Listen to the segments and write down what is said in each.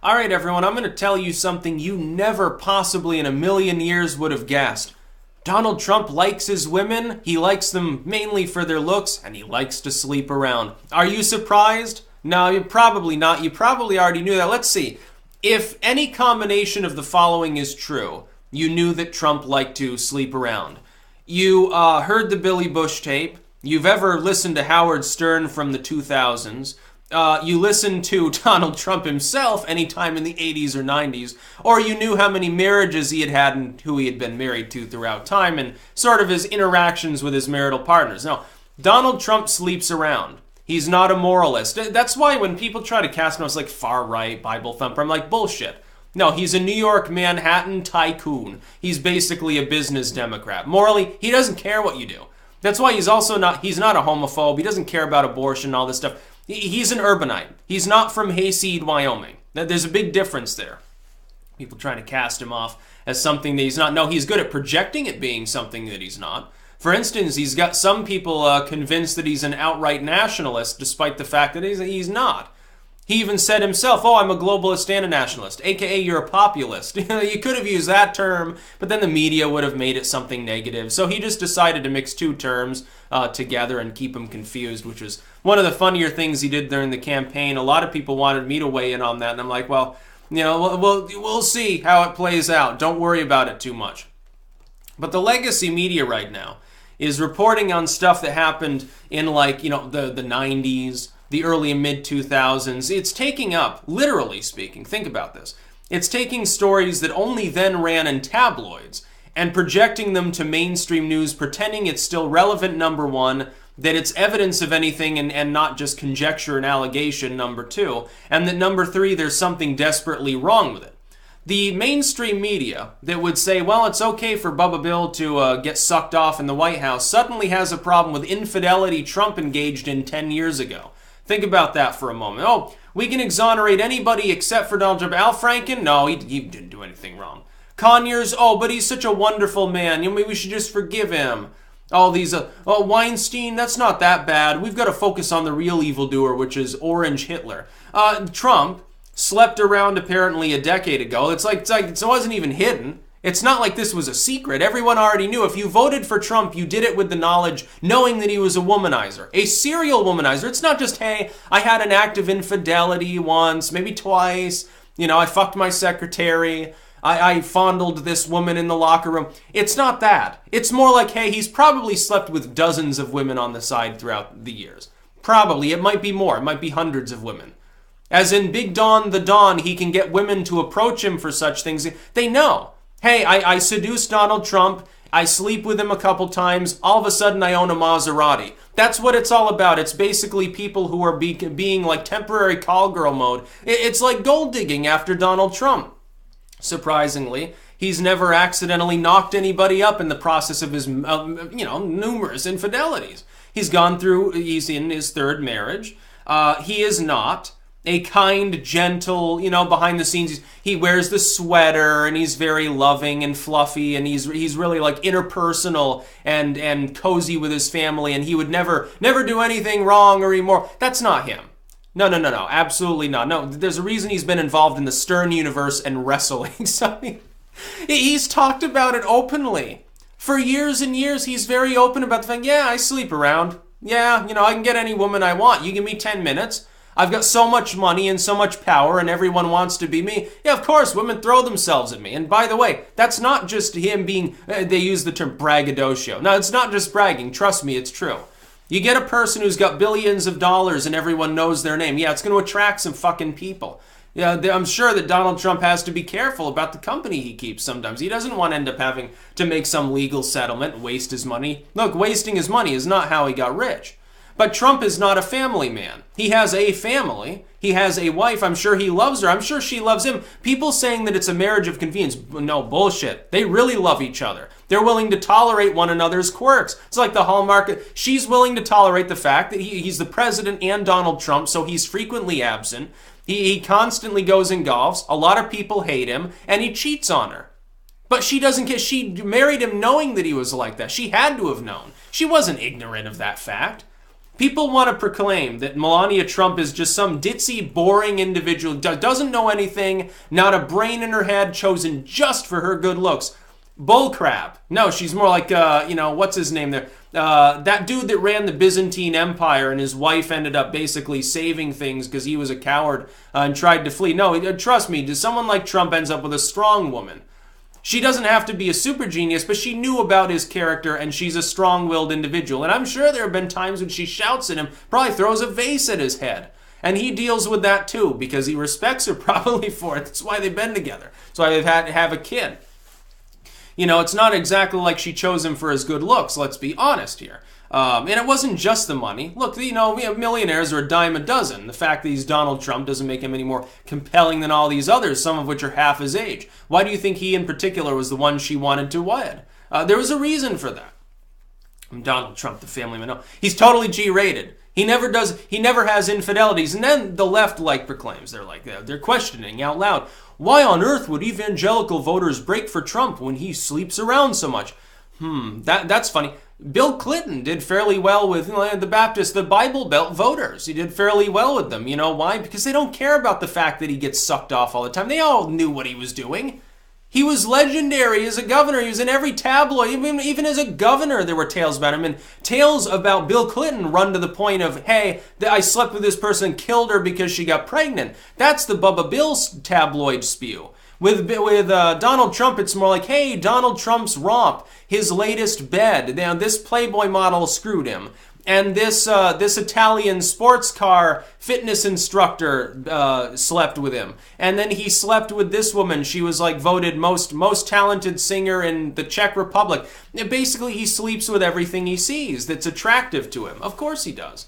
Alright everyone, I'm going to tell you something you never possibly in a million years would have guessed. Donald Trump likes his women, he likes them mainly for their looks, and he likes to sleep around. Are you surprised? No, you're probably not. You probably already knew that. Let's see. If any combination of the following is true, you knew that Trump liked to sleep around. You heard the Billy Bush tape. You've ever listened to Howard Stern from the 2000s. You listened to Donald Trump himself anytime in the 80s or 90s, or you knew how many marriages he had had and who he had been married to throughout time and sort of his interactions with his marital partners. Now, Donald Trump sleeps around. He's not a moralist. That's why when people try to cast him as like far-right, Bible thumper, I'm like, bullshit. No, he's a New York Manhattan tycoon. He's basically a business Democrat. Morally, he doesn't care what you do. That's why he's not a homophobe. He doesn't care about abortion and all this stuff. He's an urbanite. He's not from Hayseed, Wyoming. There's a big difference there. People trying to cast him off as something that he's not. No, he's good at projecting it being something that he's not. For instance, he's got some people convinced that he's an outright nationalist, despite the fact that he's not. He even said himself, oh, I'm a globalist and a nationalist, aka you're a populist. You could have used that term, but then the media would have made it something negative. So he just decided to mix two terms together and keep them confused, which was one of the funnier things he did during the campaign. A lot of people wanted me to weigh in on that, and I'm like, well, we'll see how it plays out. Don't worry about it too much. But the legacy media right now is reporting on stuff that happened in the 90s, the early and mid-2000s. It's taking up, literally speaking, think about this. It's taking stories that only then ran in tabloids and projecting them to mainstream news, pretending it's still relevant, number one, that it's evidence of anything and not just conjecture and allegation, number two, and that number three, there's something desperately wrong with it. The mainstream media that would say, well, it's okay for Bubba Bill to get sucked off in the White House suddenly has a problem with infidelity Trump engaged in 10 years ago. Think about that for a moment. Oh, we can exonerate anybody except for Donald Trump. Al Franken? No, he didn't do anything wrong. Conyers? Oh, but he's such a wonderful man. Maybe we should just forgive him. All these, Weinstein, that's not that bad. We've got to focus on the real evildoer, which is Orange Hitler. Trump slept around apparently a decade ago. It wasn't even hidden. It's not like this was a secret. Everyone already knew. If you voted for Trump, you did it with the knowledge, knowing that he was a womanizer, a serial womanizer. It's not just, hey, I had an act of infidelity once, maybe twice. I fucked my secretary. I fondled this woman in the locker room. It's not that. It's more like, hey, he's probably slept with dozens of women on the side throughout the years. Probably. It might be more. It might be hundreds of women. As in Big Don the Don, he can get women to approach him for such things. They know. Hey, I seduced Donald Trump, I sleep with him a couple times, all of a sudden I own a Maserati. That's what it's all about. It's basically people who are being like temporary call girl mode. It's like gold digging after Donald Trump. Surprisingly, he's never accidentally knocked anybody up in the process of his, numerous infidelities. He's in his third marriage. He is not a kind, gentle, behind the scenes. He wears the sweater and he's very loving and fluffy and he's really like interpersonal and cozy with his family and he would never do anything wrong or immoral. That's not him. No, absolutely not. No, there's a reason he's been involved in the Stern universe and wrestling. So he's talked about it openly. For years and years, he's very open about the fact, yeah, I sleep around. Yeah, I can get any woman I want. You give me 10 minutes. I've got so much money and so much power and everyone wants to be me. Yeah, of course, women throw themselves at me. And by the way, that's not just him being, they use the term braggadocio. No, it's not just bragging. Trust me, it's true. You get a person who's got billions of dollars and everyone knows their name. Yeah, it's going to attract some fucking people. Yeah, I'm sure that Donald Trump has to be careful about the company he keeps sometimes. He doesn't want to end up having to make some legal settlement and waste his money. Look, wasting his money is not how he got rich. But Trump is not a family man. He has a family. He has a wife. I'm sure he loves her. I'm sure she loves him. People saying that it's a marriage of convenience, no, bullshit. They really love each other. They're willing to tolerate one another's quirks. It's like the Hallmark. She's willing to tolerate the fact that he's the president and Donald Trump, so he's frequently absent. He constantly goes and golfs. A lot of people hate him, and he cheats on her. But she doesn't care. She married him knowing that he was like that. She had to have known. She wasn't ignorant of that fact. People want to proclaim that Melania Trump is just some ditzy, boring individual, doesn't know anything, not a brain in her head, chosen just for her good looks. Bullcrap. No, she's more like, what's his name there? That dude that ran the Byzantine Empire and his wife ended up basically saving things because he was a coward and tried to flee. No, trust me, someone like Trump ends up with a strong woman. She doesn't have to be a super genius, but she knew about his character, and she's a strong-willed individual. And I'm sure there have been times when she shouts at him, probably throws a vase at his head. And he deals with that too, because he respects her probably for it. That's why they've been together. That's why they've had to have a kid. It's not exactly like she chose him for his good looks, let's be honest here. And it wasn't just the money. Look, we have millionaires are a dime a dozen. The fact that he's Donald Trump doesn't make him any more compelling than all these others, some of which are half his age. Why do you think he in particular was the one she wanted to wed? There was a reason for that. Donald Trump, the family man. No, he's totally G-rated. He never has infidelities. And then the left proclaims, they're questioning out loud. Why on earth would evangelical voters break for Trump when he sleeps around so much? That's funny. Bill Clinton did fairly well with the Bible Belt voters. He did fairly well with them. You know why? Because they don't care about the fact that he gets sucked off all the time. They all knew what he was doing. He was legendary as a governor. He was in every tabloid. Even as a governor, there were tales about him. And tales about Bill Clinton run to the point of, hey, I slept with this person, killed her because she got pregnant. That's the Bubba Bill tabloid spew. With Donald Trump, it's more like, hey, Donald Trump's romp, his latest bed. Now, this Playboy model screwed him. And this Italian sports car fitness instructor slept with him. And then he slept with this woman. She was voted most talented singer in the Czech Republic. And basically, he sleeps with everything he sees that's attractive to him. Of course he does.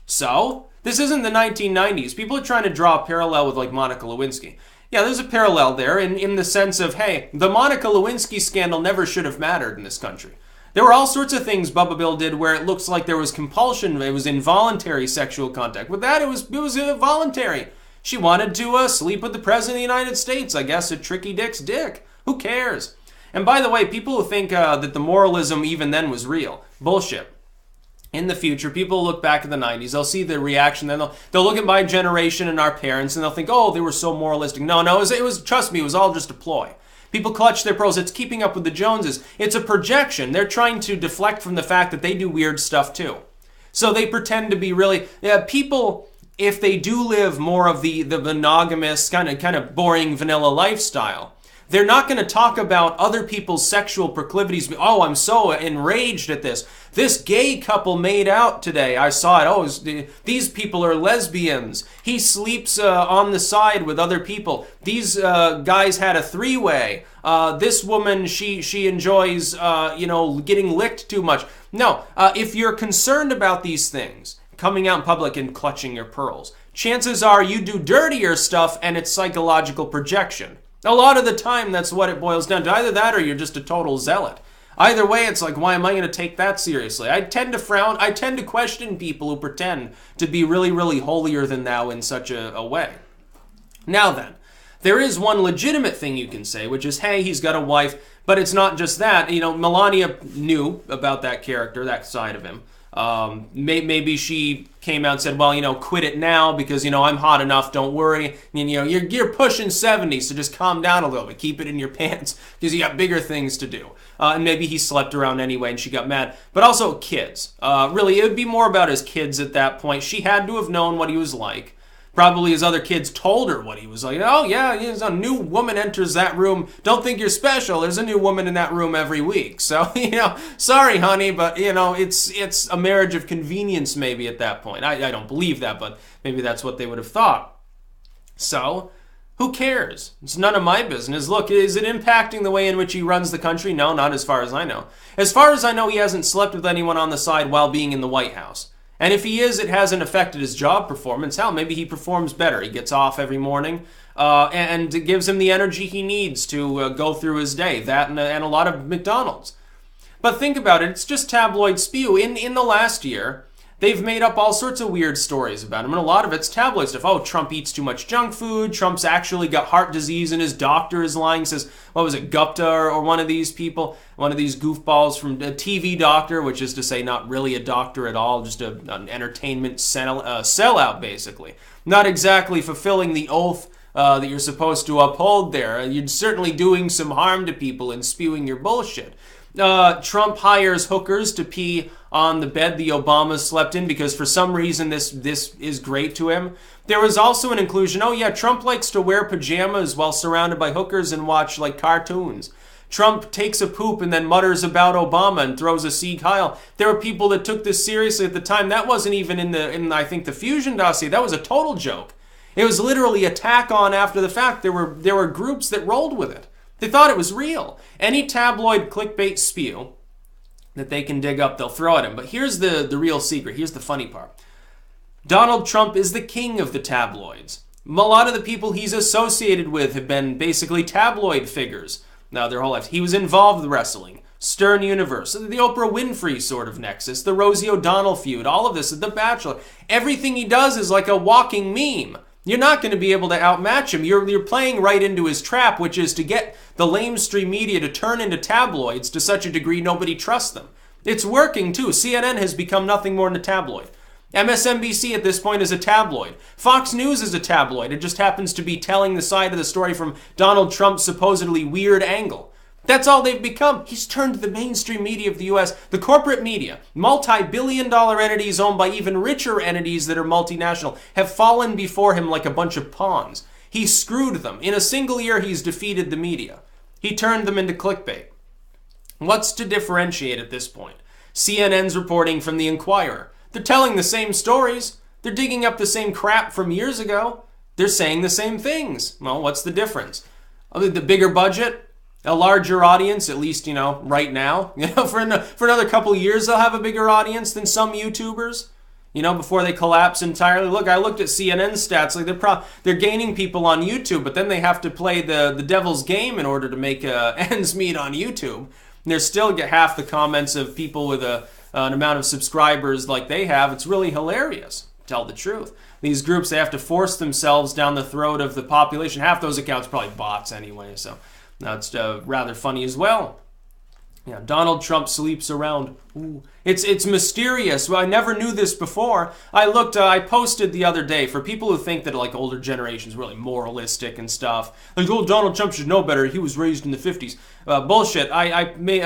So, this isn't the 1990s. People are trying to draw a parallel with Monica Lewinsky. Yeah, there's a parallel there in the sense of, hey, the Monica Lewinsky scandal never should have mattered in this country. There were all sorts of things Bubba Bill did where it looks like there was compulsion. It was involuntary sexual contact. With that, it was voluntary. She wanted to sleep with the President of the United States. I guess a tricky dick's dick. Who cares? And by the way, people who think that the moralism even then was real. Bullshit. In the future, people look back at the 90s, they'll see the reaction, then they'll look at my generation and our parents, and they'll think, oh, they were so moralistic. No, it was trust me, it was all just a ploy. People clutch their pearls. It's keeping up with the Joneses. It's a projection. They're trying to deflect from the fact that they do weird stuff too. So they pretend to be really... people, if they do live more of the monogamous, kind of boring vanilla lifestyle, they're not going to talk about other people's sexual proclivities. Oh, I'm so enraged at this. This gay couple made out today. I saw it. Oh, these people are lesbians. He sleeps on the side with other people. These guys had a three-way. This woman, she enjoys, getting licked too much. No, if you're concerned about these things, coming out in public and clutching your pearls, chances are you do dirtier stuff and it's psychological projection. A lot of the time, that's what it boils down to. Either that or you're just a total zealot. Either way, it's why am I going to take that seriously? I tend to frown. I tend to question people who pretend to be really, really holier than thou in such a way. Now then, there is one legitimate thing you can say, which is, hey, he's got a wife, but it's not just that. Melania knew about that character, that side of him. Maybe she came out and said, well, quit it now because, I'm hot enough, don't worry. And, you're pushing 70, so just calm down a little bit. Keep it in your pants because you got bigger things to do. And maybe he slept around anyway and she got mad. But also kids. Really, it would be more about his kids at that point. She had to have known what he was like. Probably his other kids told her what he was like. Oh, yeah, a new woman enters that room. Don't think you're special. There's a new woman in that room every week. So, sorry, honey, but, it's a marriage of convenience maybe at that point. I don't believe that, but maybe that's what they would have thought. So, who cares? It's none of my business. Look, is it impacting the way in which he runs the country? No, not as far as I know. As far as I know, he hasn't slept with anyone on the side while being in the White House. And if he is, it hasn't affected his job performance. Hell, maybe he performs better. He gets off every morning, and it gives him the energy he needs to go through his day. That and a lot of McDonald's. But think about it. It's just tabloid spew. In the last year, they've made up all sorts of weird stories about him, and a lot of it's tabloid stuff. Oh, Trump eats too much junk food. Trump's actually got heart disease, and his doctor is lying. Says, what was it, Gupta or one of these people, one of these goofballs from a TV doctor, which is to say not really a doctor at all, just an entertainment sellout, basically. Not exactly fulfilling the oath that you're supposed to uphold there. You're certainly doing some harm to people and spewing your bullshit. Trump hires hookers to pee on the bed the Obamas slept in because for some reason this is great to him. There was also an inclusion, oh yeah, Trump likes to wear pajamas while surrounded by hookers and watch like cartoons. Trump takes a poop and then mutters about Obama and throws a Sieg Heil. There were people that took this seriously at the time. That wasn't even in I think the Fusion dossier. That was a total joke. It was literally a tack on after the fact. There were groups that rolled with it. They thought it was real. Any tabloid clickbait spew that they can dig up, they'll throw at him. But here's the real secret. Here's the funny part. Donald Trump is the king of the tabloids. A lot of the people he's associated with have been basically tabloid figures now their whole life. He was involved with wrestling, Stern Universe, the Oprah Winfrey sort of nexus, the Rosie O'Donnell feud, all of this, The Bachelor. Everything he does is like a walking meme. You're not going to be able to outmatch him. You're playing right into his trap, which is to get the lamestream media to turn into tabloids to such a degree nobody trusts them. It's working, too. CNN has become nothing more than a tabloid. MSNBC at this point is a tabloid. Fox News is a tabloid. It just happens to be telling the side of the story from Donald Trump's supposedly weird angle. That's all they've become. He's turned the mainstream media of the U.S., the corporate media, multi-billion-dollar entities owned by even richer entities that are multinational, have fallen before him like a bunch of pawns. He screwed them. In a single year, he's defeated the media. He turned them into clickbait. What's to differentiate at this point? CNN's reporting from the Inquirer. They're telling the same stories. They're digging up the same crap from years ago. They're saying the same things. Well, what's the difference? The bigger budget? A larger audience, at least, right now. For another couple of years, they'll have a bigger audience than some YouTubers, before they collapse entirely. Look, I looked at CNN stats. Like they're gaining people on YouTube, but then they have to play the devil's game in order to make ends meet on YouTube. And there's still half the comments of people with an amount of subscribers like they have. It's really hilarious, to tell the truth. These groups, they have to force themselves down the throat of the population. Half those accounts are probably bots anyway, so... That's rather funny as well. Yeah, Donald Trump sleeps around. Ooh. It's mysterious. Well, I never knew this before. I posted the other day for people who think that like older generations really moralistic and stuff. Like, oh, Donald Trump should know better. He was raised in the 50s. Bullshit. I made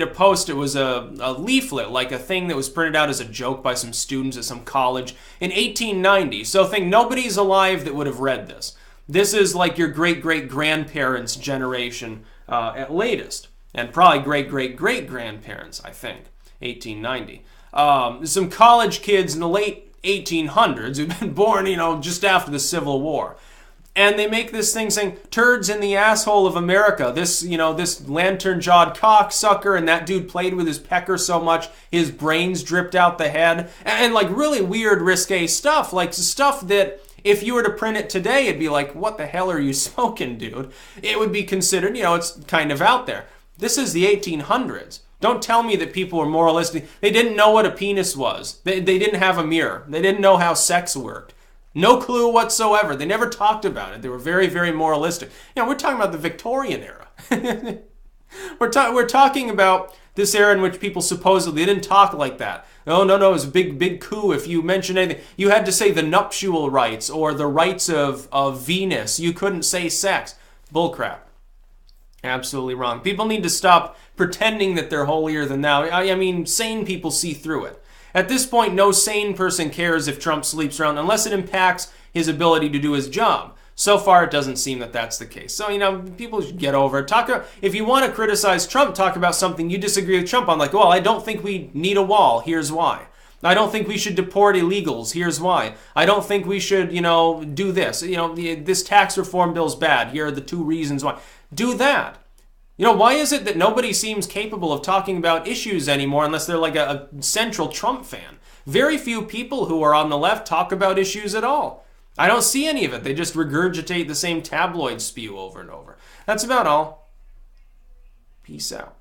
a post. It was a leaflet, like a thing that was printed out as a joke by some students at some college in 1890. So think nobody's alive that would have read this. This is like your great-great-grandparents' generation at latest. And probably great-great-great-grandparents, I think. 1890. Some college kids in the late 1800s who've been born, just after the Civil War. And they make this thing saying, turds in the asshole of America. This lantern-jawed cocksucker, and that dude played with his pecker so much, his brains dripped out the head. And like really weird, risque stuff. Like stuff that... if you were to print it today, it'd be like, what the hell are you smoking, dude? It would be considered, it's kind of out there. This is the 1800s. Don't tell me that people were moralistic. They didn't know what a penis was. They didn't have a mirror. They didn't know how sex worked. No clue whatsoever. They never talked about it. They were very, very moralistic. We're talking about the Victorian era. We're talking about this era in which people supposedly didn't talk like that. No, it was a big coup. If you mentioned anything, you had to say the nuptial rights or the rights of Venus. You couldn't say sex. Bullcrap. Absolutely wrong. People need to stop pretending that they're holier than thou. I mean, sane people see through it. At this point, no sane person cares if Trump sleeps around unless it impacts his ability to do his job. So far, it doesn't seem that that's the case. So, people should get over it. If you want to criticize Trump, talk about something you disagree with Trump on. Like, well, I don't think we need a wall. Here's why. I don't think we should deport illegals. Here's why. I don't think we should, do this. This tax reform bill's bad. Here are the 2 reasons why. Do that. Why is it that nobody seems capable of talking about issues anymore unless they're like a central Trump fan? Very few people who are on the left talk about issues at all. I don't see any of it. They just regurgitate the same tabloid spew over and over. That's about all. Peace out.